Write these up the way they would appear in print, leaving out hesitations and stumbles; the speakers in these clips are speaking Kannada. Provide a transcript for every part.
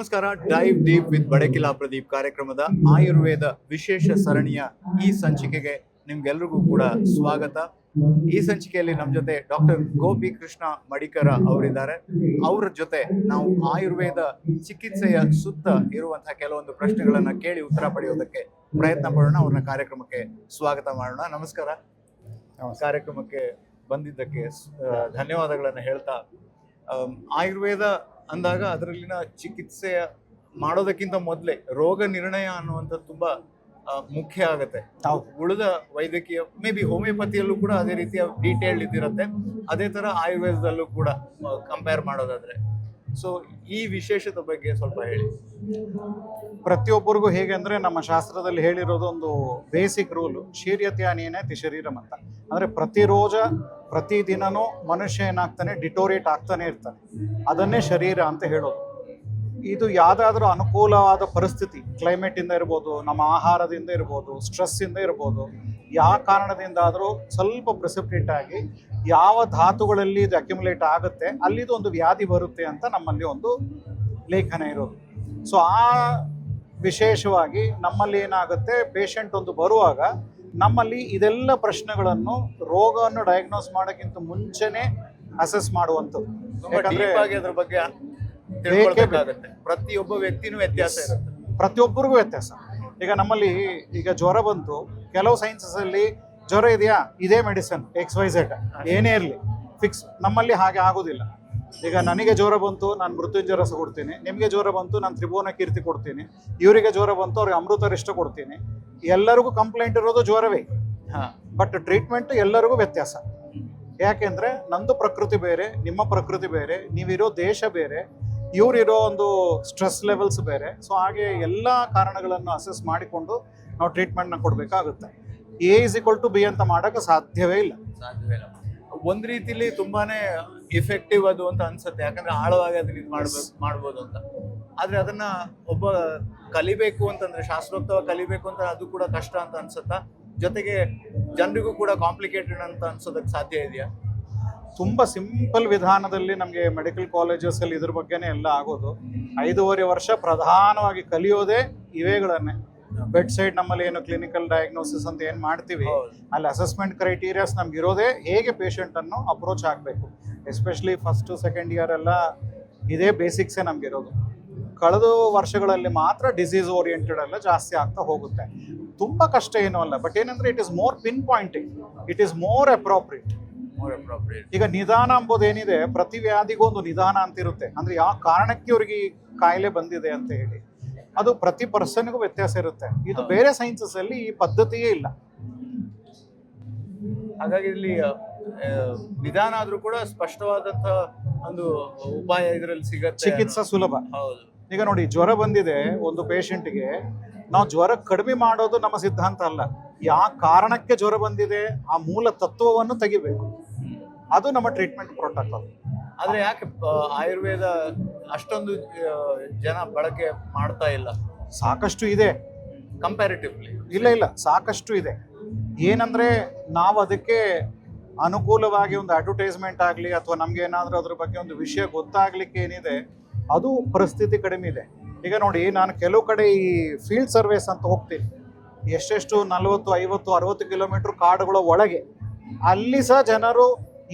ನಮಸ್ಕಾರ. Dive deep with Badakila Pradeep ಕಾರ್ಯಕ್ರಮದ ಆಯುರ್ವೇದ ವಿಶೇಷ ಸರಣಿಯ ಈ ಸಂಚಿಕೆಗೆ ನಿಮ್ಗೆಲ್ರಿಗೂ ಕೂಡ ಸ್ವಾಗತ. ಈ ಸಂಚಿಕೆಯಲ್ಲಿ ನಮ್ಮ ಜೊತೆ ಡಾಕ್ಟರ್ ಗೋಪಿ ಕೃಷ್ಣ ಮಡಿಕರ ಅವರಿದ್ದಾರೆ. ಅವರ ಜೊತೆ ನಾವು ಆಯುರ್ವೇದ ಚಿಕಿತ್ಸೆಯ ಸುತ್ತ ಇರುವಂತಹ ಕೆಲವೊಂದು ಪ್ರಶ್ನೆಗಳನ್ನ ಕೇಳಿ ಉತ್ತರ ಪಡೆಯೋದಕ್ಕೆ ಪ್ರಯತ್ನ ಪಡೋಣ. ಅವ್ರನ್ನ ಕಾರ್ಯಕ್ರಮಕ್ಕೆ ಸ್ವಾಗತ ಮಾಡೋಣ. ನಮಸ್ಕಾರ. ಕಾರ್ಯಕ್ರಮಕ್ಕೆ ಬಂದಿದ್ದಕ್ಕೆ ಧನ್ಯವಾದಗಳನ್ನು ಹೇಳ್ತಾ, ಆಯುರ್ವೇದ ಅಂದಾಗ ಅದರಲ್ಲಿನ ಚಿಕಿತ್ಸೆ ಮಾಡೋದಕ್ಕಿಂತ ಮೊದಲೇ ರೋಗ ನಿರ್ಣಯ ಅನ್ನುವಂಥದ್ದು ತುಂಬಾ ಮುಖ್ಯ ಆಗುತ್ತೆ. ಉಳಿದ ವೈದ್ಯಕೀಯ ಮೇ ಬಿ ಹೋಮಿಯೋಪತಿಯಲ್ಲೂ ಕೂಡ ಅದೇ ರೀತಿಯ ಡೀಟೇಲ್ ಇದಿರುತ್ತೆ, ಅದೇ ತರ ಆಯುರ್ವೇದದಲ್ಲೂ ಕೂಡ ಕಂಪೇರ್ ಮಾಡೋದಾದ್ರೆ. ಸೊ ಈ ವಿಶೇಷತೆ ಬಗ್ಗೆ ಸ್ವಲ್ಪ ಹೇಳಿ. ಪ್ರತಿಯೊಬ್ಬರಿಗೂ ಹೇಗೆ ಅಂದ್ರೆ, ನಮ್ಮ ಶಾಸ್ತ್ರದಲ್ಲಿ ಹೇಳಿರೋದು ಒಂದು ಬೇಸಿಕ್ ರೂಲು, ಶೀರ್ಯತ್ಯಾನೇನೆ ಶರೀರಂ ಅಂತ. ಅಂದ್ರೆ ಪ್ರತಿದಿನನೂ ಮನುಷ್ಯ ಏನಾಗ್ತಾನೆ, ಡಿಟೋರೇಟ್ ಆಗ್ತಾನೆ ಇರ್ತಾನೆ. ಅದನ್ನೇ ಶರೀರ ಅಂತ ಹೇಳೋದು. ಇದು ಯಾವುದಾದ್ರೂ ಅನುಕೂಲವಾದ ಪರಿಸ್ಥಿತಿ, ಕ್ಲೈಮೇಟ್ ಇಂದ ಇರ್ಬೋದು, ನಮ್ಮ ಆಹಾರದಿಂದ ಇರ್ಬೋದು, ಸ್ಟ್ರೆಸ್ ಇಂದ ಇರ್ಬೋದು, ಯಾವ ಕಾರಣದಿಂದ ಆದರೂ ಸ್ವಲ್ಪ ಪ್ರೆಸಿಪಿಟೇಟ್ ಆಗಿ ಯಾವ ಧಾತುಗಳಲ್ಲಿ ಇದು ಅಕ್ಯುಮುಲೇಟ್ ಆಗುತ್ತೆ ಅಲ್ಲಿದು ಒಂದು ವ್ಯಾಧಿ ಬರುತ್ತೆ ಅಂತ ನಮ್ಮಲ್ಲಿ ಒಂದು ಲೇಖನ ಇರೋದು. ಸೊ ಆ ವಿಶೇಷವಾಗಿ ನಮ್ಮಲ್ಲಿ ಏನಾಗುತ್ತೆ, ಪೇಷಂಟ್ ಒಂದು ಬರುವಾಗ ನಮ್ಮಲ್ಲಿ ಇದೆಲ್ಲ ಪ್ರಶ್ನೆಗಳನ್ನು ರೋಗವನ್ನು ಡಯಾಗ್ನೋಸ್ ಮಾಡೋಕ್ಕಿಂತ ಮುಂಚೆನೆ ಅಸೆಸ್ ಮಾಡುವಂಥದ್ದು. ಯಾಕಂದ್ರೆ ಅದ್ರ ಬಗ್ಗೆ ತಿಳ್ಕೊಳ್ಬೇಕಾಗುತ್ತೆ. ಪ್ರತಿಯೊಬ್ಬ ವ್ಯಕ್ತಿನೂ ವ್ಯತ್ಯಾಸ ಇರುತ್ತೆ, ಪ್ರತಿಯೊಬ್ಬರಿಗೂ ವ್ಯತ್ಯಾಸ. ಈಗ ನಮ್ಮಲ್ಲಿ ಈಗ ಜ್ವರ ಬಂತು, ಕೆಲವು ಸೈನ್ಸಸ್ ಅಲ್ಲಿ ಜ್ವರ ಇದೆಯಾ, ಇದೇ ಮೆಡಿಸನ್ XYZ ಏನೇ ಇರಲಿ ಫಿಕ್ಸ್. ನಮ್ಮಲ್ಲಿ ಹಾಗೆ ಆಗೋದಿಲ್ಲ. ಈಗ ನನಗೆ ಜ್ವರ ಬಂತು, ನಾನು ಮೃತ್ಯುಂಜಯ ರಸ ಕೊಡ್ತೀನಿ. ನಿಮಗೆ ಜ್ವರ ಬಂತು, ನಾನು ತ್ರಿಭುವನ ಕೀರ್ತಿ ಕೊಡ್ತೀನಿ. ಇವರಿಗೆ ಜ್ವರ ಬಂತು, ಅವ್ರಿಗೆ ಅಮೃತರಿಷ್ಟ ಕೊಡ್ತೀನಿ. ಎಲ್ಲರಿಗೂ ಕಂಪ್ಲೇಂಟ್ ಇರೋದು ಜ್ವರವೇ, ಬಟ್ ಟ್ರೀಟ್ಮೆಂಟ್ ಎಲ್ಲರಿಗೂ ವ್ಯತ್ಯಾಸ. ಯಾಕೆಂದ್ರೆ ನಂದು ಪ್ರಕೃತಿ ಬೇರೆ, ನಿಮ್ಮ ಪ್ರಕೃತಿ ಬೇರೆ, ನೀವಿರೋ ದೇಶ ಬೇರೆ, ಇವರಿರೋ ಒಂದು ಸ್ಟ್ರೆಸ್ ಲೆವೆಲ್ಸ್ ಬೇರೆ. ಸೊ ಹಾಗೆ ಎಲ್ಲ ಕಾರಣಗಳನ್ನು ಅಸೆಸ್ ಮಾಡಿಕೊಂಡು ನಾವು ಟ್ರೀಟ್ಮೆಂಟ್ನ ಕೊಡಬೇಕಾಗುತ್ತೆ. A=B ಅಂತ ಮಾಡೋಕ್ಕೆ ಸಾಧ್ಯವೇ ಇಲ್ಲ. ಒಂದ್ ರೀತಿಲಿ ತುಂಬಾನೇ ಇಫೆಕ್ಟಿವ್ ಅದು ಅಂತ ಅನ್ಸುತ್ತೆ, ಯಾಕಂದ್ರೆ ಆಳವಾಗಿ ಅದನ್ನ ಮಾಡ್ಬೋದು ಅಂತ. ಆದ್ರೆ ಅದನ್ನ ಒಬ್ಬ ಕಲಿಬೇಕು ಅಂತಂದ್ರೆ, ಶಾಸ್ತ್ರೋಕ್ತವಾಗಿ ಕಲಿಬೇಕು ಅಂತ ಅದು ಕೂಡ ಕಷ್ಟ ಅಂತ ಅನ್ಸುತ್ತಾ? ಜೊತೆಗೆ ಜನರಿಗೂ ಕೂಡ ಕಾಂಪ್ಲಿಕೇಟೆಡ್ ಅಂತ ಅನ್ಸೋದಕ್ಕೆ ಸಾಧ್ಯ ಇದೆಯಾ? ತುಂಬ ಸಿಂಪಲ್ ವಿಧಾನದಲ್ಲಿ ನಮಗೆ ಮೆಡಿಕಲ್ ಕಾಲೇಜಸಲ್ಲಿ ಇದ್ರ ಬಗ್ಗೆನೇ ಎಲ್ಲ ಆಗೋದು. 5.5 ವರ್ಷ ಪ್ರಧಾನವಾಗಿ ಕಲಿಯೋದೇ ಇವೇಗಳನ್ನೇ. ಬೆಡ್ ಸೈಡ್ ನಮ್ಮಲ್ಲಿ ಏನು ಕ್ಲಿನಿಕಲ್ ಡಯಾಗ್ನೋಸಿಸ್ ಅಂತ ಏನು ಮಾಡ್ತೀವಿ, ಅಲ್ಲಿ ಅಸೆಸ್ಮೆಂಟ್ ಕ್ರೈಟೀರಿಯಾಸ್ ನಮ್ಗೆ ಇರೋದೇ ಹೇಗೆ ಪೇಷಂಟನ್ನು ಅಪ್ರೋಚ್ ಆಗಬೇಕು. ಎಸ್ಪೆಷಲಿ ಫಸ್ಟ್ ಸೆಕೆಂಡ್ ಇಯರ್ ಎಲ್ಲ ಇದೇ ಬೇಸಿಕ್ಸೇ ನಮ್ಗೆ ಇರೋದು. ಕಳೆದ ವರ್ಷಗಳಲ್ಲಿ ಮಾತ್ರ ಡಿಸೀಸ್ ಓರಿಯೆಂಟೆಡ್ ಎಲ್ಲ ಜಾಸ್ತಿ ಆಗ್ತಾ ಹೋಗುತ್ತೆ. ತುಂಬ ಕಷ್ಟ ಏನೂ ಅಲ್ಲ, ಬಟ್ ಏನಂದ್ರೆ it is more pinpointing, it is more appropriate. ಈಗ ನಿಧಾನ ಎಂಬುದೇನಿದೆ, ಪ್ರತಿ ವ್ಯಾಧಿಗೂ ಒಂದು ನಿಧಾನ ಅಂತ ಇರುತ್ತೆ. ಅಂದ್ರೆ ಯಾವ ಕಾರಣಕ್ಕೆ ಇವ್ರಿಗೆ ಈ ಕಾಯಿಲೆ ಬಂದಿದೆ ಅಂತ ಹೇಳಿ ಅದು ಪ್ರತಿ ಪರ್ಸನ್ಗೂ ವ್ಯತ್ಯಾಸ ಇರುತ್ತೆ. ಇದು ಬೇರೆ ಸೈನ್ಸಸ್ ಅಲ್ಲಿ ಈ ಪದ್ಧತಿಯೇ ಇಲ್ಲ. ಹಾಗಾಗಿ ಇಲ್ಲಿ ನಿಧಾನ ಆದ್ರೂ ಕೂಡ ಸ್ಪಷ್ಟವಾದಂತಹ ಒಂದು ಉಪಾಯ ಇದರಲ್ಲಿ ಸಿಗುತ್ತೆ, ಚಿಕಿತ್ಸಾ ಸುಲಭ. ಹೌದು. ಈಗ ನೋಡಿ, ಜ್ವರ ಬಂದಿದೆ ಒಂದು ಪೇಷಂಟ್ಗೆ, ನಾವು ಜ್ವರ ಕಡಿಮೆ ಮಾಡೋದು ನಮ್ಮ ಸಿದ್ಧಾಂತ ಅಲ್ಲ. ಯಾವ ಕಾರಣಕ್ಕೆ ಜ್ವರ ಬಂದಿದೆ ಆ ಮೂಲ ತತ್ವವನ್ನು ತೆಗಿಬೇಕು, ಅದು ನಮ್ಮ ಟ್ರೀಟ್ಮೆಂಟ್ ಪ್ರೋಟೋಕಾಲ್. ಆದ್ರೆ ಯಾಕೆ ಆಯುರ್ವೇದ ಅಷ್ಟೊಂದು ಜನ ಬಳಕೆ ಮಾಡ್ತಾ ಇಲ್ಲ? ಸಾಕಷ್ಟು ಇದೆ ಕಂಪ್ಯಾರಿಟಿವ್ಲಿ. ಇಲ್ಲ, ಸಾಕಷ್ಟು ಇದೆ. ಏನಂದ್ರೆ ನಾವು ಅದಕ್ಕೆ ಅನುಕೂಲವಾಗಿ ಒಂದು ಅಡ್ವರ್ಟೈಸ್ಮೆಂಟ್ ಆಗಲಿ ಅಥವಾ ನಮ್ಗೆ ಏನಾದರೂ ಅದ್ರ ಬಗ್ಗೆ ಒಂದು ವಿಷಯ ಗೊತ್ತಾಗ್ಲಿಕ್ಕೆ ಏನಿದೆ, ಅದು ಪರಿಸ್ಥಿತಿ ಕಡಿಮೆ ಇದೆ. ಈಗ ನೋಡಿ, ನಾನು ಕೆಲವು ಕಡೆ ಈ ಫೀಲ್ಡ್ ಸರ್ವೇಸ್ ಅಂತ ಹೋಗ್ತೀನಿ, ಎಷ್ಟೆಷ್ಟು 40, 50, 60 ಕಿಲೋಮೀಟರ್ ಕಾಡುಗಳ ಒಳಗೆ. ಅಲ್ಲಿ ಸಹ ಜನರು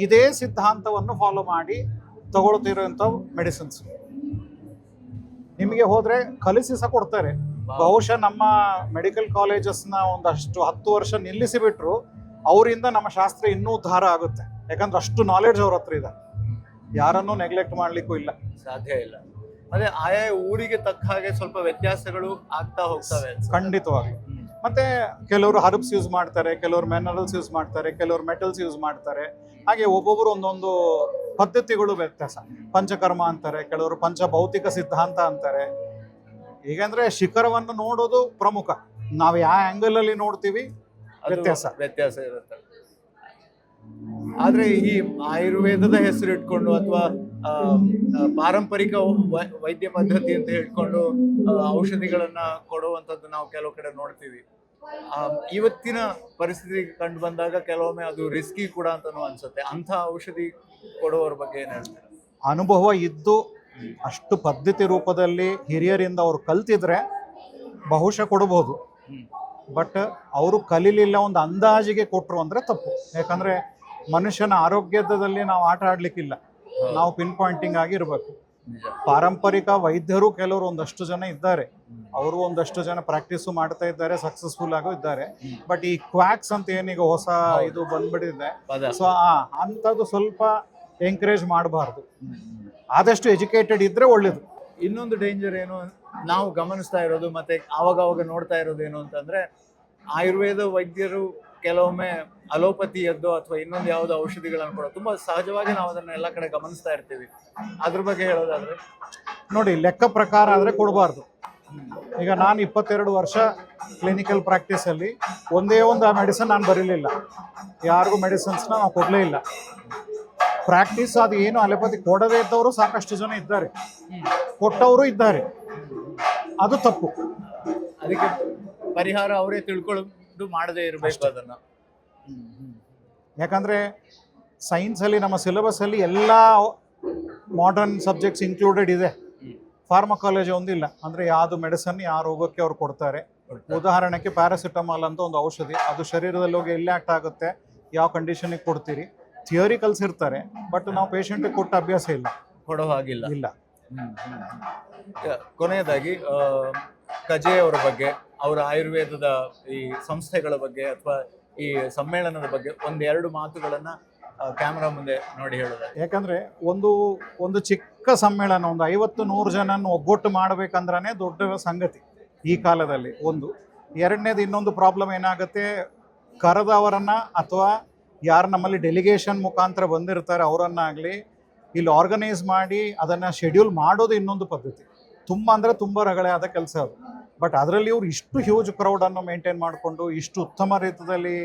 ಇದೇ ಸಿದ್ಧಾಂತವನ್ನು ಫಾಲೋ ಮಾಡಿ ತಗೊಳ್ತಿರೋಂಥ ಮೆಡಿಸಿನ್ಸ್. ನಿಮಗೆ ಹೋದ್ರೆ ಕಲಿಸಿ ಸಹ ಕೊಡ್ತಾರೆ. ಬಹುಶಃ ನಮ್ಮ ಮೆಡಿಕಲ್ ಕಾಲೇಜಸ್ನ ಒಂದಷ್ಟು 10 ವರ್ಷ ನಿಲ್ಲಿಸಿಬಿಟ್ರು, ಅವರಿಂದ ನಮ್ಮ ಶಾಸ್ತ್ರ ಇನ್ನೂ ಉದ್ಧಾರ ಆಗುತ್ತೆ. ಯಾಕಂದ್ರೆ ಅಷ್ಟು ನಾಲೆಡ್ಜ್ ಅವ್ರ ಹತ್ರ ಇದೆ, ಯಾರನ್ನೂ ನೆಗ್ಲೆಕ್ಟ್ ಮಾಡ್ಲಿಕ್ಕೂ ಇಲ್ಲ, ಸಾಧ್ಯ ಇಲ್ಲ. ಅದೇ ಆಯಾ ಊರಿಗೆ ತಕ್ಕ ಹಾಗೆ ಸ್ವಲ್ಪ ವ್ಯತ್ಯಾಸಗಳು ಆಗ್ತಾ ಹೋಗ್ತವೆ ಖಂಡಿತವಾಗಿ. ಮತ್ತೆ ಕೆಲವರು ಹರ್ಬ್ಸ್ ಯೂಸ್ ಮಾಡ್ತಾರೆ, ಕೆಲವರು ಮಿನರಲ್ಸ್ ಯೂಸ್ ಮಾಡ್ತಾರೆ, ಕೆಲವರು ಮೆಟಲ್ಸ್ ಯೂಸ್ ಮಾಡ್ತಾರೆ. ಹಾಗೆ ಒಬ್ಬೊಬ್ಬರು ಒಂದೊಂದು ಪದ್ಧತಿಗಳು ವ್ಯತ್ಯಾಸ. ಪಂಚಕರ್ಮ ಅಂತಾರೆ, ಕೆಲವರು ಪಂಚಭೌತಿಕ ಸಿದ್ಧಾಂತ ಅಂತಾರೆ. ಹೀಗಂದ್ರೆ ಶಿಖರವನ್ನು ನೋಡೋದು ಪ್ರಮುಖ, ನಾವು ಯಾವ ಆಂಗಲ್ ಅಲ್ಲಿ ನೋಡ್ತೀವಿ ವ್ಯತ್ಯಾಸ ಇರುತ್ತೆ. ಆದ್ರೆ ಈ ಆಯುರ್ವೇದದ ಹೆಸರು ಇಟ್ಕೊಂಡು ಅಥವಾ ಪಾರಂಪರಿಕ ವೈದ್ಯ ಪದ್ಧತಿ ಅಂತ ಹೇಳ್ಕೊಂಡು ಔಷಧಿಗಳನ್ನ ಕೊಡುವಂಥದ್ದು ನಾವು ಕೆಲವು ಕಡೆ ನೋಡ್ತೀವಿ. ಇವತ್ತಿನ ಪರಿಸ್ಥಿತಿ ಕಂಡು ಬಂದಾಗ ಕೆಲವೊಮ್ಮೆ ಅದು ರಿಸ್ಕಿ ಕೂಡ ಅಂತಾನು ಅನ್ಸುತ್ತೆ. ಅಂಥ ಔಷಧಿ ಕೊಡುವವ್ರ ಬಗ್ಗೆ ಏನ್ ಹೇಳ್ತೀರಾ? ಅನುಭವ ಇದ್ದು ಅಷ್ಟು ಪದ್ಧತಿ ರೂಪದಲ್ಲಿ ಹಿರಿಯರಿಂದ ಅವರು ಕಲ್ತಿದ್ರೆ ಬಹುಶಃ ಕೊಡ್ಬೋದು. ಬಟ್ ಅವರು ಕಲೀಲಿಲ್ಲ, ಒಂದು ಅಂದಾಜಿಗೆ ಕೊಟ್ಟರು ಅಂದರೆ ತಪ್ಪು. ಯಾಕಂದರೆ ಮನುಷ್ಯನ ಆರೋಗ್ಯದಲ್ಲಿ ನಾವು ಆಟ ಆಡಲಿಕ್ಕಿಲ್ಲ, ನಾವು ಪಿನ್ ಪಾಯಿಂಟಿಂಗ್ ಆಗಿ ಇರಬೇಕು. ಪಾರಂಪರಿಕ ವೈದ್ಯರು ಕೆಲವರು ಒಂದಷ್ಟು ಜನ ಇದ್ದಾರೆ, ಅವರು ಒಂದಷ್ಟು ಜನ ಪ್ರಾಕ್ಟೀಸು ಮಾಡ್ತಾ ಇದ್ದಾರೆ, ಸಕ್ಸಸ್ಫುಲ್ ಆಗೋ ಇದ್ದಾರೆ. ಬಟ್ ಈ ಕ್ವಾಕ್ಸ್ ಅಂತ ಏನೀಗ ಹೊಸ ಇದು ಬಂದ್ಬಿಟ್ಟಿದೆ, ಸೊ ಅಂಥದ್ದು ಸ್ವಲ್ಪ ಎಂಕರೇಜ್ ಮಾಡಬಾರ್ದು. ಆದಷ್ಟು ಎಜುಕೇಟೆಡ್ ಇದ್ರೆ ಒಳ್ಳೇದು. ಇನ್ನೊಂದು ಡೇಂಜರ್ ಏನು ನಾವು ಗಮನಿಸ್ತಾ ಇರೋದು ಮತ್ತೆ ಆವಾಗ ನೋಡ್ತಾ ಇರೋದು ಏನು ಅಂತಂದ್ರೆ, ಆಯುರ್ವೇದ ವೈದ್ಯರು ಕೆಲವೊಮ್ಮೆ ಅಲೋಪತಿಯದ್ದು ಅಥವಾ ಇನ್ನೊಂದು ಯಾವುದೋ ಔಷಧಿಗಳನ್ನು ಕೂಡ ತುಂಬಾ ಸಹಜವಾಗಿ ನಾವು ಅದನ್ನ ಎಲ್ಲ ಕಡೆ ಗಮನಿಸ್ತಾ ಇರ್ತೀವಿ. ಅದ್ರ ಬಗ್ಗೆ ಹೇಳೋದಾದ್ರೆ ನೋಡಿ, ಲೆಕ್ಕ ಪ್ರಕಾರ ಆದರೆ ಕೊಡಬಾರ್ದು. ಈಗ ನಾನು 22 ವರ್ಷ ಕ್ಲಿನಿಕಲ್ ಪ್ರಾಕ್ಟೀಸಲ್ಲಿ ಒಂದೇ ಒಂದು ಆ ಮೆಡಿಸನ್ ನಾನು ಬರೀಲಿಲ್ಲ, ಯಾರಿಗೂ ಮೆಡಿಸಿನ್ಸ್ನ ನಾವು ಕೊಡಲೇ ಇಲ್ಲ. ಪ್ರಾಕ್ಟೀಸ್ ಅದು ಏನು ಅಲೋಪತಿ ಕೊಡದೇ ಇದ್ದವರು ಸಾಕಷ್ಟು ಜನ ಇದ್ದಾರೆ, ಕೊಟ್ಟವರು ಇದ್ದಾರೆ. ಅದು ತಪ್ಪು. ಅದಕ್ಕೆ ಪರಿಹಾರ ಅವರೇ ತಿಳ್ಕೊಳ್ಳೋದು ಮಾಡದೇ ಇರಬೇಕು ಅದನ್ನ. ಯಾಕಂದರೆ ಸೈನ್ಸಲ್ಲಿ ನಮ್ಮ ಸಿಲೆಬಸ್ಸಲ್ಲಿ ಎಲ್ಲ ಮಾಡರ್ನ್ ಸಬ್ಜೆಕ್ಟ್ಸ್ ಇನ್ಕ್ಲೂಡೆಡ್ ಇದೆ, ಫಾರ್ಮಕಾಲಜಿ ಒಂದಿಲ್ಲ. ಅಂದರೆ ಯಾವುದು ಮೆಡಿಸನ್ ಯಾವ ರೋಗಕ್ಕೆ ಅವ್ರು ಕೊಡ್ತಾರೆ. ಉದಾಹರಣೆಗೆ ಪ್ಯಾರಾಸಿಟಮಾಲ್ ಅಂತ ಒಂದು ಔಷಧಿ, ಅದು ಶರೀರದಲ್ಲಿ ಹೋಗಿ ಎಲ್ಲಿ ಆಕ್ಟ್ ಆಗುತ್ತೆ, ಯಾವ ಕಂಡೀಷನಿಗೆ ಕೊಡ್ತೀರಿ, ಥಿಯರಿ ಕಲಿಸಿರ್ತಾರೆ. ಬಟ್ ನಾವು ಪೇಷಂಟಿಗೆ ಕೊಟ್ಟ ಅಭ್ಯಾಸ ಇಲ್ಲ, ಕೊಡೋ ಹಾಗಿಲ್ಲ. ಇಲ್ಲ. ಕೊನೆಯದಾಗಿ ಕಜೆ ಅವರ ಬಗ್ಗೆ, ಅವರ ಆಯುರ್ವೇದದ ಈ ಸಂಸ್ಥೆಗಳ ಬಗ್ಗೆ ಅಥವಾ ಈ ಸಮ್ಮೇಳನದ ಬಗ್ಗೆ ಒಂದೆರಡು ಮಾತುಗಳನ್ನ ಕ್ಯಾಮ್ರಾ ಮುಂದೆ ನೋಡಿ ಹೇಳೋದು. ಯಾಕಂದರೆ ಒಂದು ಚಿಕ್ಕ ಸಮ್ಮೇಳನ, ಒಂದು 50-100 ಜನನ್ನು ಒಗ್ಗಟ್ಟು ಮಾಡಬೇಕಂದ್ರೆ ದೊಡ್ಡ ಸಂಗತಿ ಈ ಕಾಲದಲ್ಲಿ. ಒಂದು ಎರಡನೇದು, ಇನ್ನೊಂದು ಪ್ರಾಬ್ಲಮ್ ಏನಾಗುತ್ತೆ, ಕರೆದವರನ್ನು ಅಥವಾ ಯಾರು ನಮ್ಮಲ್ಲಿ ಡೆಲಿಗೇಷನ್ ಮುಖಾಂತರ ಬಂದಿರ್ತಾರೆ ಅವರನ್ನಾಗಲಿ ಇಲ್ಲಿ ಆರ್ಗನೈಸ್ ಮಾಡಿ ಅದನ್ನು ಶೆಡ್ಯೂಲ್ ಮಾಡೋದು ಇನ್ನೊಂದು ಪದ್ಧತಿ. ತುಂಬ ಅಂದರೆ ತುಂಬ ರಗಳೆ ಆದ ಕೆಲಸ ಅದು. ಬಟ್ ಅದರಲ್ಲಿ ಇವರು ಇಷ್ಟು ಹ್ಯೂಜ್ ಕ್ರೌಡನ್ನು ಮೇಂಟೈನ್ ಮಾಡಿಕೊಂಡು, ಇಷ್ಟು ಉತ್ತಮ ರೀತಿಯಲ್ಲಿ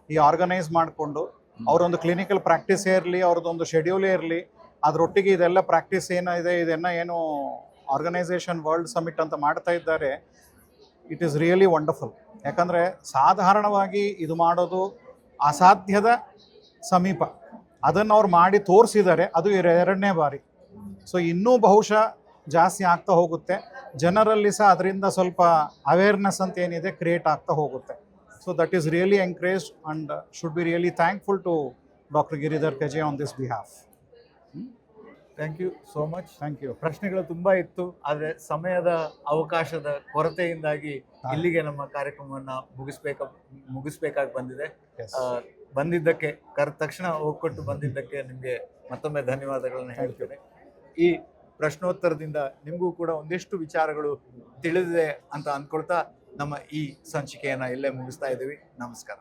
ಈ ಆರ್ಗನೈಸ್ ಮಾಡಿಕೊಂಡು, ಅವರೊಂದು ಕ್ಲಿನಿಕಲ್ ಪ್ರಾಕ್ಟೀಸೇ ಇರಲಿ, ಅವ್ರದ್ದೊಂದು ಶೆಡ್ಯೂಲೇ ಇರಲಿ, ಅದರೊಟ್ಟಿಗೆ ಇದೆಲ್ಲ ಪ್ರಾಕ್ಟೀಸ್ ಏನಿದೆ ಇದನ್ನು ಏನು ಆರ್ಗನೈಸೇಷನ್ ವರ್ಲ್ಡ್ ಸಮಿಟ್ ಅಂತ ಮಾಡ್ತಾ ಇದ್ದಾರೆ. It is really wonderful. ಯಾಕಂದರೆ ಸಾಧಾರಣವಾಗಿ ಇದು ಮಾಡೋದು ಅಸಾಧ್ಯದ ಸಮೀಪ, ಅದನ್ನು ಅವ್ರು ಮಾಡಿ ತೋರಿಸಿದ್ದಾರೆ. ಅದು 2ನೇ ಬಾರಿ. ಸೊ ಇನ್ನೂ ಬಹುಶಃ ಜಾಸ್ತಿ ಆಗ್ತಾ ಹೋಗುತ್ತೆ. ಜನರಲ್ಲಿ ಸಹ ಅದರಿಂದ ಸ್ವಲ್ಪ ಅವೇರ್ನೆಸ್ ಅಂತ ಏನಿದೆ ಕ್ರಿಯೇಟ್ ಆಗ್ತಾ ಹೋಗುತ್ತೆ. So that is really encouraged and should be really thankful to doctor Giridhar Kaje on this behalf. Thank you so much. Thank you. ಪ್ರಶ್ನೆಗಳು ತುಂಬಾ ಇತ್ತು, ಆದರೆ ಸಮಯದ ಅವಕಾಶದ ಕೊರತೆಯಿಂದಾಗಿ ಇಲ್ಲಿಗೆ ನಮ್ಮ ಕಾರ್ಯಕ್ರಮವನ್ನು ಮುಗಿಸ್ಬೇಕಾಗಿ ಬಂದಿದೆ. ಬಂದಿದ್ದಕ್ಕೆ ತಕ್ಷಣ ಹೋಗ್ಕೊಟ್ಟು ಬಂದಿದ್ದಕ್ಕೆ ನಿಮಗೆ ಮತ್ತೊಮ್ಮೆ ಧನ್ಯವಾದಗಳನ್ನು ಹೇಳ್ತೇನೆ. ಈ ಪ್ರಶ್ನೋತ್ತರದಿಂದ ನಿಮಗೂ ಕೂಡ ಒಂದಿಷ್ಟು ವಿಚಾರಗಳು ತಿಳಿದಿದೆ ಅಂತ ಅಂದ್ಕೊಳ್ತಾ ನಮ್ಮ ಈ ಸಂಚಿಕೆಯನ್ನು ಇಲ್ಲೇ ಮುಗಿಸ್ತಾ ಇದ್ದೀವಿ. ನಮಸ್ಕಾರ.